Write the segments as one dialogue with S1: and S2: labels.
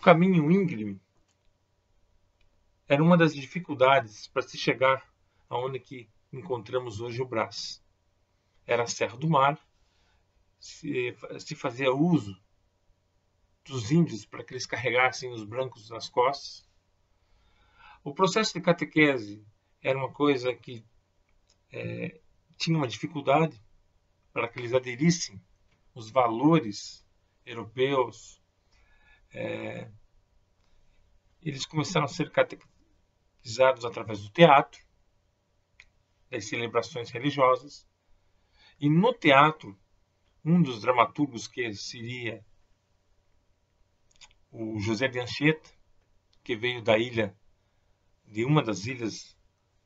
S1: caminho íngreme era uma das dificuldades para se chegar aonde que encontramos hoje o Brás. Era a Serra do Mar, se fazia uso dos índios para que eles carregassem os brancos nas costas. O processo de catequese era uma coisa que tinha uma dificuldade para que eles aderissem os valores europeus. Eles começaram a ser catequizados através do teatro, das celebrações religiosas. E no teatro, um dos dramaturgos que seria o José de Anchieta, que veio de uma das ilhas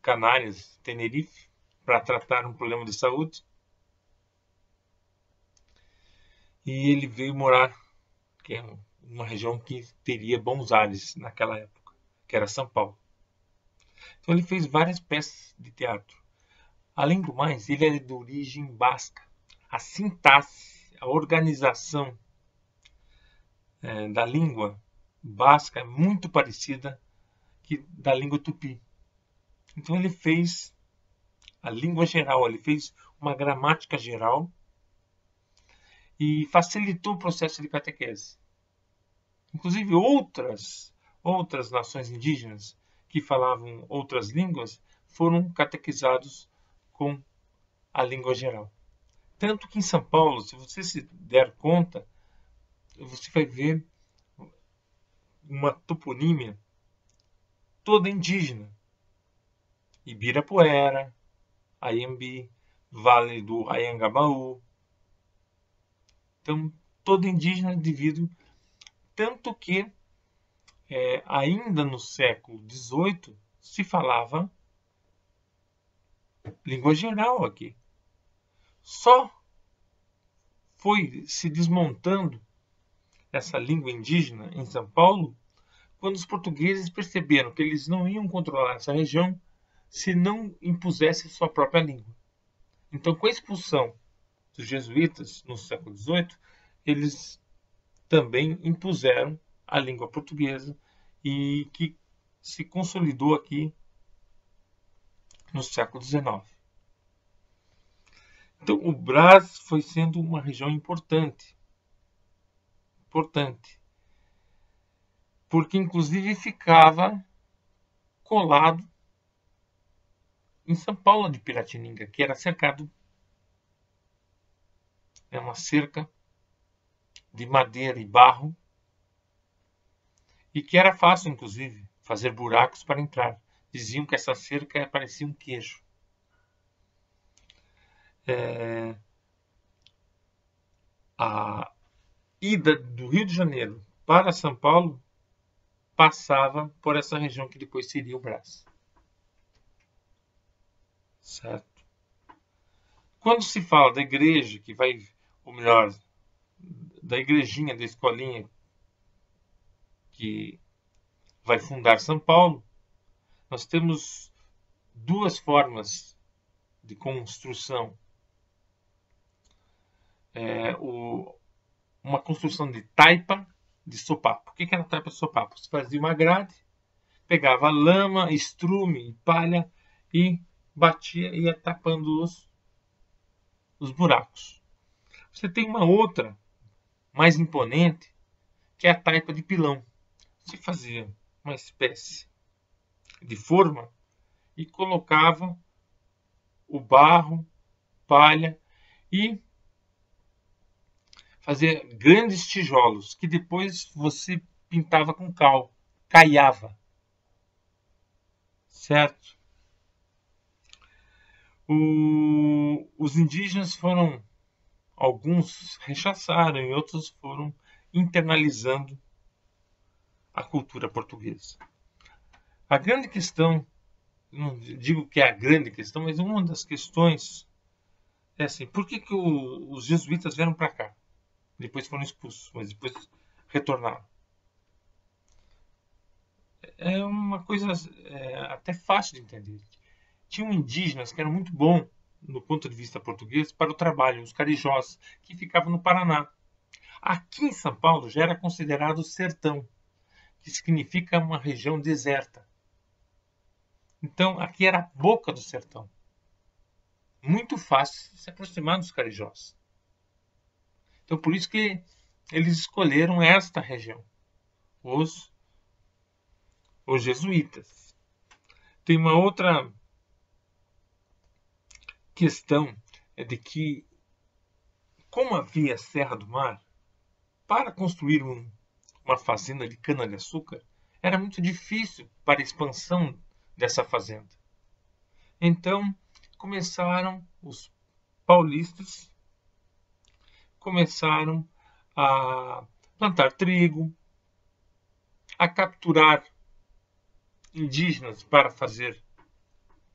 S1: Canárias, Tenerife, para tratar um problema de saúde. E ele veio morar, que é uma região que teria bons ares naquela época, que era São Paulo. Então ele fez várias peças de teatro. Além do mais, ele é de origem basca. A sintaxe, a organização da língua basca é muito parecida que da língua tupi. Então ele fez a língua geral, ele fez uma gramática geral e facilitou o processo de catequese. Inclusive outras nações indígenas que falavam outras línguas foram catequizados com a língua geral. Tanto que em São Paulo, se você se der conta, você vai ver uma toponímia toda indígena. Ibirapuera, Ayambi, Vale do Anhangabaú. Então, todo indígena devido, tanto que ainda no século XVIII se falava língua geral aqui. Só foi se desmontando essa língua indígena em São Paulo quando os portugueses perceberam que eles não iam controlar essa região se não impusesse sua própria língua. Então, com a expulsão dos jesuítas no século XVIII, eles também impuseram a língua portuguesa e que se consolidou aqui no século XIX. Então, o Brás foi sendo uma região importante, porque inclusive ficava colado em São Paulo de Piratininga, que era cercado, uma cerca de madeira e barro, e que era fácil, inclusive, fazer buracos para entrar. Diziam que essa cerca parecia um queijo. A ida do Rio de Janeiro para São Paulo passava por essa região que depois seria o Brás. Certo? Quando se fala da igreja que vai, ou melhor, da igrejinha, da escolinha que vai fundar São Paulo, nós temos duas formas de construção. Uma construção de taipa de sopapo. O que era taipa de sopapo? Você fazia uma grade, pegava lama, estrume, palha e batia e ia tapando os buracos. Você tem uma outra, mais imponente, que é a taipa de pilão. Você fazia uma espécie de forma e colocava o barro, palha e fazia grandes tijolos que depois você pintava com cal, caiava. Certo? Os indígenas foram, alguns rechaçaram e outros foram internalizando a cultura portuguesa. A grande questão, não digo que é a grande questão, mas uma das questões é assim, por que os jesuítas vieram para cá? Depois foram expulsos, mas depois retornaram. É uma coisa até fácil de entender. Tinham indígenas que eram muito bons, no ponto de vista português, para o trabalho, os carijós, que ficavam no Paraná. Aqui em São Paulo já era considerado sertão. que significa uma região deserta. Então, aqui era a boca do sertão. Muito fácil se aproximar dos carijós. Então, por isso que eles escolheram esta região, os jesuítas. Tem uma outra questão, é de que, como havia Serra do Mar, para construir uma fazenda de cana-de-açúcar, era muito difícil para a expansão dessa fazenda. Então, começaram os paulistas, começaram a plantar trigo, a capturar indígenas para fazer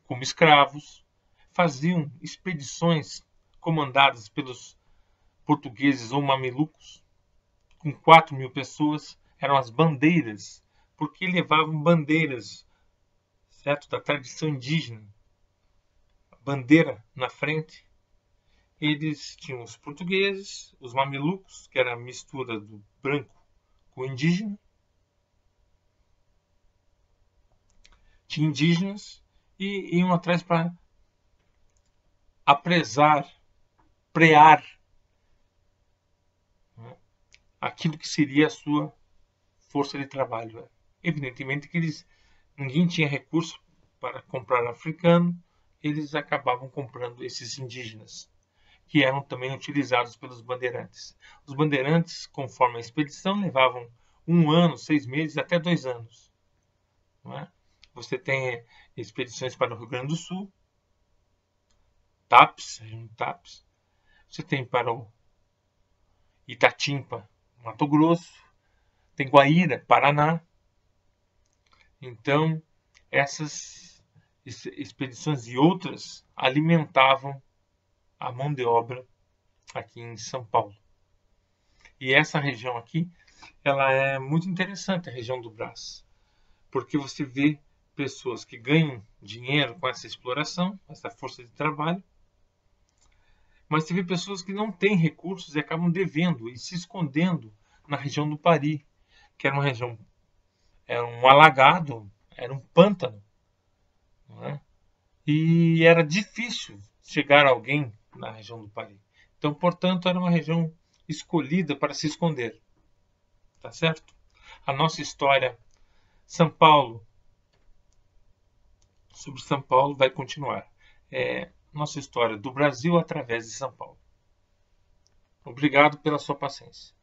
S1: como escravos, faziam expedições comandadas pelos portugueses ou mamelucos, com 4.000 pessoas, eram as bandeiras, porque levavam bandeiras, certo, da tradição indígena, a bandeira na frente. Eles tinham os portugueses, os mamelucos, que era a mistura do branco com o indígena, tinha indígenas e iam atrás para apresar, prear, né, aquilo que seria a sua força de trabalho. Evidentemente que ninguém tinha recurso para comprar africano, eles acabavam comprando esses indígenas, que eram também utilizados pelos bandeirantes. Os bandeirantes, conforme a expedição, levavam 1 ano, 6 meses, até 2 anos. Não é? Você tem expedições para o Rio Grande do Sul, TAPS. Você tem para o Itatimpa, Mato Grosso, tem Guaíra, Paraná. Então, essas expedições e outras alimentavam a mão de obra aqui em São Paulo. E essa região aqui, ela é muito interessante, a região do Brás, porque você vê pessoas que ganham dinheiro com essa exploração, essa força de trabalho, mas você vê pessoas que não têm recursos e acabam devendo e se escondendo na região do Pari, que era uma região, era um alagado, era um pântano, não é? E era difícil chegar a alguém na região do Pari. Então, portanto, era uma região escolhida para se esconder. Tá certo? A nossa história São Paulo, sobre São Paulo, vai continuar. Nossa história do Brasil através de São Paulo. Obrigado pela sua paciência.